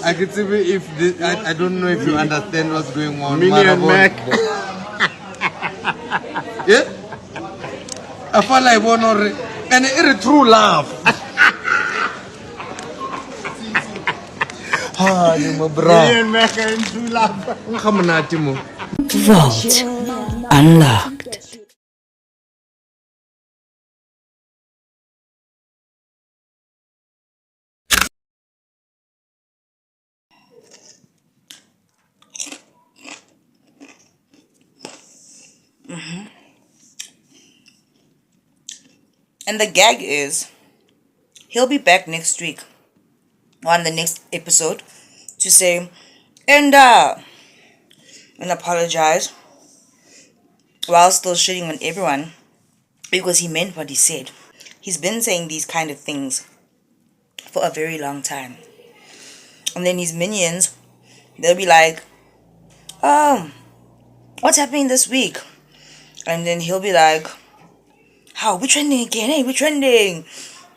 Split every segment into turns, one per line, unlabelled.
I can see if this, I don't know if you understand what's going on.
Minnie and Mac.
Yeah? I feel like one or and it's true love. Ah, you bro.
Minnie and Mac are in true love.
Vault unlocked.
And the gag is, he'll be back next week on the next episode to say, and apologize while still shitting on everyone because he meant what he said. He's been saying these kind of things for a very long time. And then his minions, they'll be like, what's happening this week? And then he'll be like, how, we're trending again, hey, we're trending.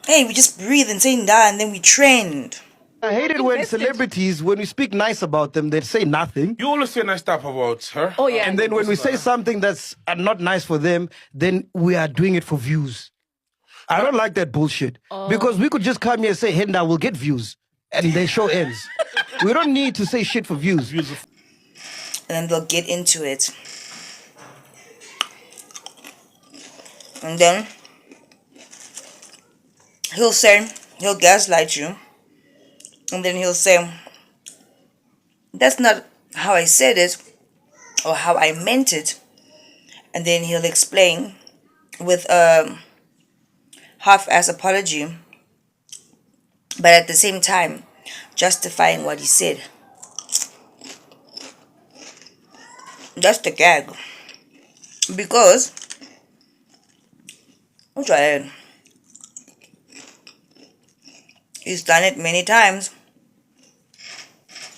Hey, we just breathe and say nah, and then we trend.
I hate it when celebrities, when we speak nice about them, they say nothing.
You always say nice stuff about her.
Oh, yeah.
And then when we say something that's not nice for them, then we are doing it for views. I don't like that bullshit. Because we could just come here and say, Henda will get views. And the show ends. We don't need to say shit for views.
And then they'll get into it. And then he'll say, he'll gaslight you. And then he'll say, that's not how I said it or how I meant it. And then he'll explain with a half-ass apology, but at the same time justifying what he said. That's the gag. Because he's done it many times.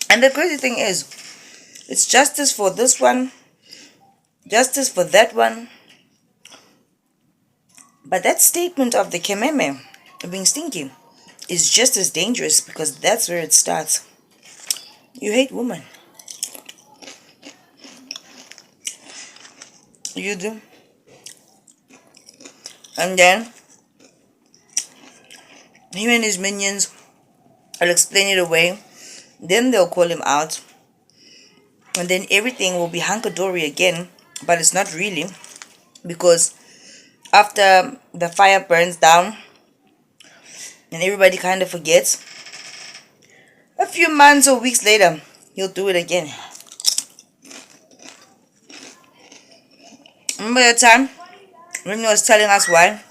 And the crazy thing is, it's justice for this one, justice for that one. But that statement of the Kememe being stinky is just as dangerous because that's where it starts. You hate women. You do. And then him and his minions will explain it away. Then they'll call him out. And then everything will be hunky-dory again. But it's not really. Because after the fire burns down and everybody kind of forgets, a few months or weeks later, he'll do it again. Remember the time when he was telling us why?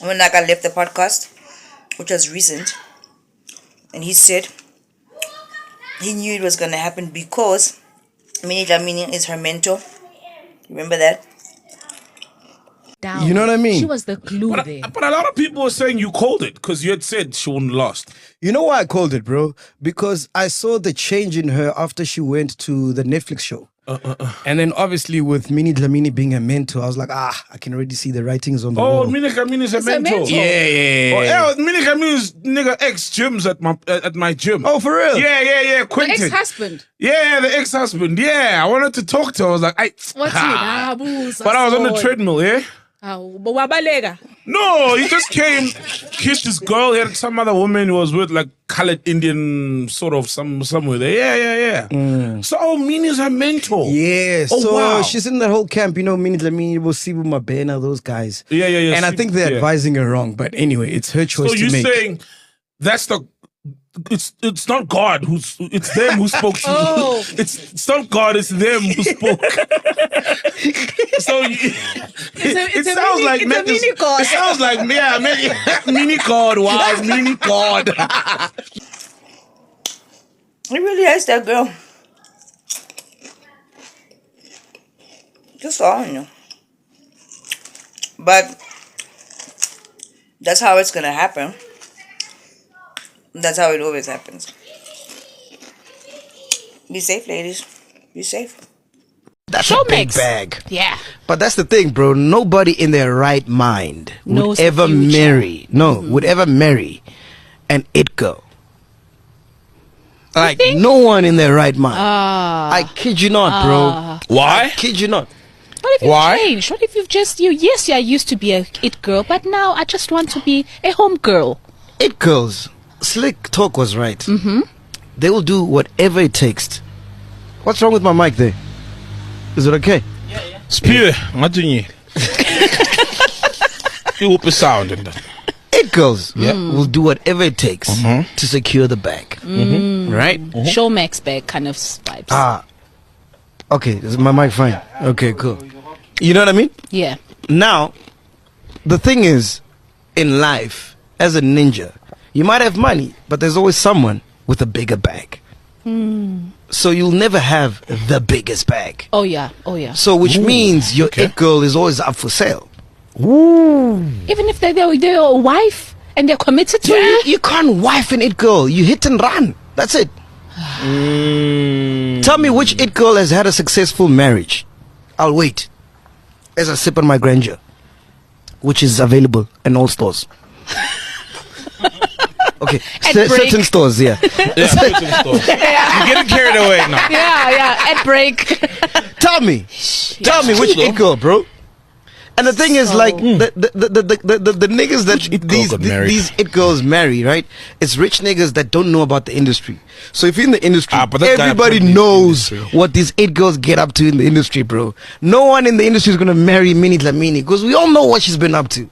When Naka left the podcast, which was recent, and he said he knew it was going to happen because MINNIE DLAMINI is her mentor. Remember that?
You know what I mean?
She was the glue there.
But a lot of people were saying you called it because you had said she wouldn't last.
You know why I called it, bro? Because I saw the change in her after she went to the Netflix show. And then obviously with MINNIE DLAMINI being a mentor, I was like, I can already see the writings on the wall.
Oh, MINNIE DLAMINI is a mentor.
Yeah.
Oh, MINNIE DLAMINI's nigga ex-gyms at my gym.
Oh, for real?
Yeah.
The
Quentin.
ex-husband.
Yeah, the ex-husband. Yeah, I wanted to talk to her. I was like,
What's it?
But I was on the treadmill, yeah? No, he just came, kissed this girl. He had some other woman who was with, like, colored Indian, sort of, somewhere there. Yeah. So, MINNIE's her mentor.
Yeah,
Oh,
so
wow.
she's in that whole camp, you know, MINNIE DLAMINI, Wosibu Mabena, those guys.
Yeah.
And I think they're advising her wrong, but anyway, it's her choice
So
to
you're
make.
saying that's the... It's not God it's them who spoke to
Oh.
it's not God, it's them who spoke. So it sounds like
it's a mini God.
It sounds like mini God. Wow, mini God.
He really hates that girl. Just all I know. But that's how it's gonna happen. That's how it always happens. Be safe, ladies. Be safe.
That's a big bag.
Yeah.
But that's the thing, bro. Nobody in their right mind would
Knows
ever
the future.
marry. No, would ever marry an it girl. Like no one in their right mind. I kid you not, bro.
Why?
I kid you not.
What if you've
Why?
changed? What if you've just yes, I used to be a it girl, but now I just want to be a home girl.
It girls, Slick Talk was right. They will do whatever it takes. What's wrong with my mic there? Is it okay?
Spear, what do you? You whoop a sound and that.
It girls will do whatever it takes to secure the bag. Right?
Showmax bag kind of vibes.
Okay, is my mic fine? Okay, cool. You know what I mean?
Yeah.
Now, the thing is, in life, as a ninja, you might have money, but there's always someone with a bigger bag. So you'll never have the biggest bag.
Oh yeah. Oh yeah.
So which means your it girl is always up for sale.
Even if they're a wife and they're committed to you.
You can't wife an it girl. You hit and run. That's it. Tell me which it girl has had a successful marriage. I'll wait as I sip on my grandeur, which is available in all stores. Okay, certain stores, yeah.
Yeah, certain stores. You're getting carried away now.
Yeah. At break.
Tell me which it girl, bro. And the thing is, like the niggas that these it girls marry, right? It's rich niggas that don't know about the industry. So if you're in the industry,
but that guy
everybody
apparently
knows
in the industry.
what these it girls get up to in the industry, bro. No one in the industry is gonna marry Minnie DLAMINI because we all know what she's been up to.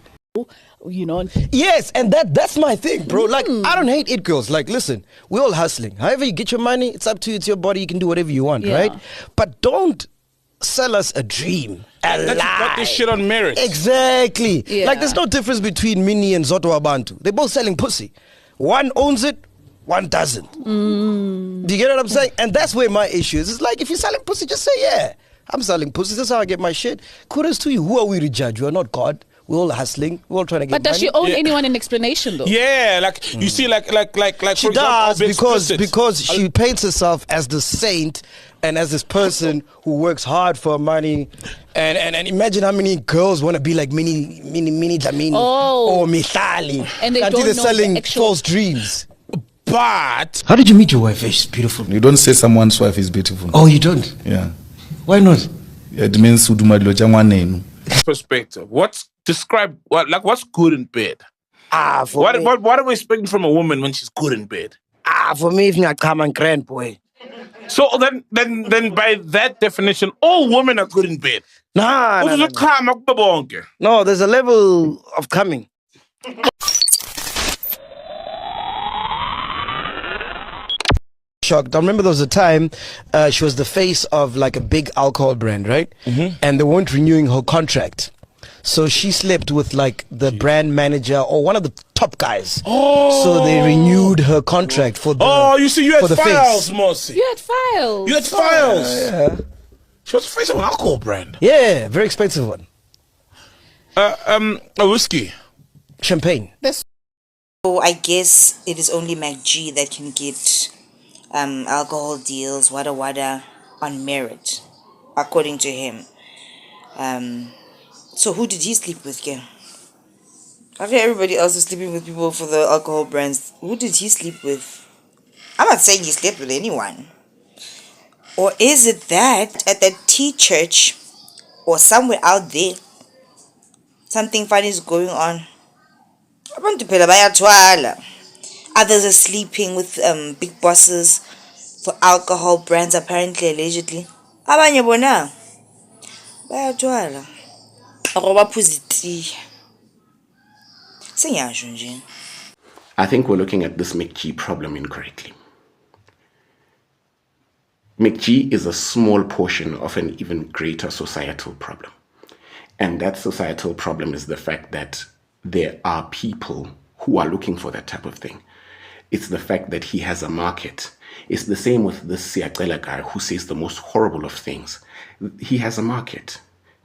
You know.
Yes, and that's my thing, bro. Like, I don't hate it girls. Like, listen, we're all hustling. However you get your money, it's up to you. It's your body. You can do whatever you want,
Yeah.
right? But don't sell us a dream, a
Let's
lie.
got this shit on merit.
Exactly.
Yeah.
Like, there's no difference between Minnie and Zoto Abantu. They're both selling pussy. One owns it, one doesn't. Do you get what I'm saying? And that's where my issue is. It's like, if you're selling pussy, just say, yeah, I'm selling pussy. That's how I get my shit. Kudos to you. Who are we to judge? We're not God. We're all hustling. We're all trying to get
But does
money.
she owe anyone an explanation though?
Yeah, like you see, like
She
for example,
does
I'll be
because
explicit.
she paints herself as the saint and as this person who works hard for money. And imagine how many girls want to be like Minnie DLAMINI or Mihlali.
And they
until
don't
they're
know
selling
the actual-
false dreams.
But
How did you meet your wife? She's beautiful.
You don't say someone's wife is beautiful.
Oh, you don't?
Yeah.
Why not?
It means udumadilo changwanenu.
perspective, what's good in bed?
For me,
What are we expecting from a woman when she's good in bed?
for me, if I come and grand boy.
So then by that definition, all women are good in bed.
Nah.
No.
There's a level of coming. Shocked. I remember there was a time she was the face of like a big alcohol brand, right? And they weren't renewing her contract. So she slept with like the brand manager or one of the top guys. So they renewed her contract for the
You see, you
for
had
the
files,
face.
Mossy.
You had files.
You had files.
Yeah.
She was the face of an alcohol brand.
Yeah, very expensive one.
A whiskey.
Champagne.
So I guess it is only MacG that can get alcohol deals, wada on merit, according to him. So who did he sleep with, Ken? After everybody else is sleeping with people for the alcohol brands, who did he sleep with? I'm not saying he slept with anyone. Or is it that at the tea church or somewhere out there, something funny is going on? Abantu phela bayathwala. Others are sleeping with big bosses for alcohol brands, apparently, allegedly. Abanye bona bayathwala. Aroba phuziti. Sengiyasho nje.
I think we're looking at this McG problem incorrectly. McG is a small portion of an even greater societal problem. And that societal problem is the fact that there are people who are looking for that type of thing. It's the fact that he has a market. It's the same with this Siyacela guy who says the most horrible of things. He has a market.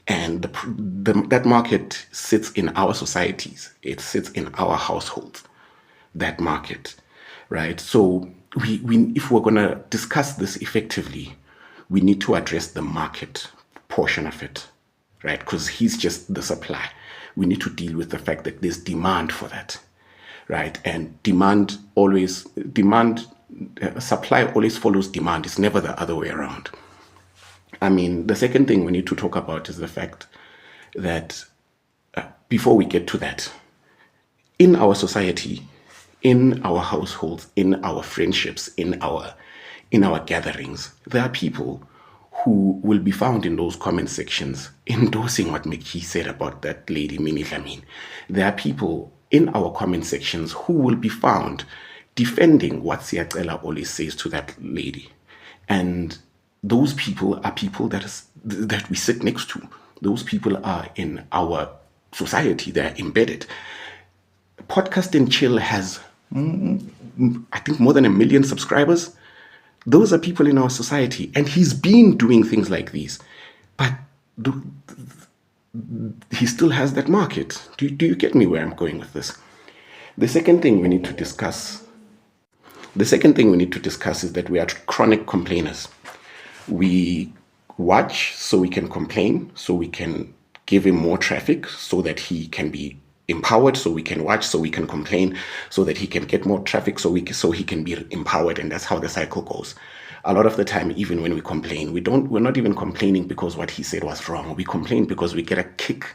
And that market sits in our societies. It sits in our households, that market, right? So we if we're going to discuss this effectively, we need to address the market portion of it, right? Because he's just the supply. We need to deal with the fact that there's demand for that, right? And supply always follows demand. It's never the other way around. I mean, the second thing we need to talk about is the fact that before we get to that, in our society, in our households, in our friendships, in our gatherings, there are people who will be found in those comment sections endorsing what McKee said about that lady, Minnie DLAMINI. There are people in our comment sections who will be found defending what Siyacela always says to that lady. And those people are people that we sit next to. Those people are in our society. They're embedded. Podcast and Chill has, I think, more than 1 million subscribers. Those are people in our society. And he's been doing things like these. But he still has that market. Do you get me where I'm going with this? The second thing we need to discuss is that we are chronic complainers. We watch so we can complain, so we can give him more traffic, so that he can be empowered, so we can watch, so we can complain, so that he can get more traffic, so he can be empowered, and that's how the cycle goes. A lot of the time, even when we complain, we're not even complaining because what he said was wrong. We complain because we get a kick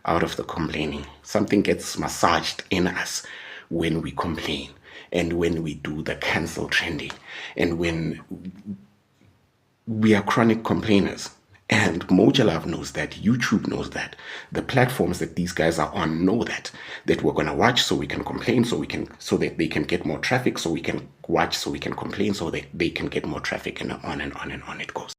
out of the complaining. Something gets massaged in us when we complain, and when we do the cancel trending, and when we are chronic complainers. And Mojalav knows that, YouTube knows that, the platforms that these guys are on know that we're gonna watch so we can complain, so that they can get more traffic, so we can watch so we can complain, so that they can get more traffic, and on and on and on it goes.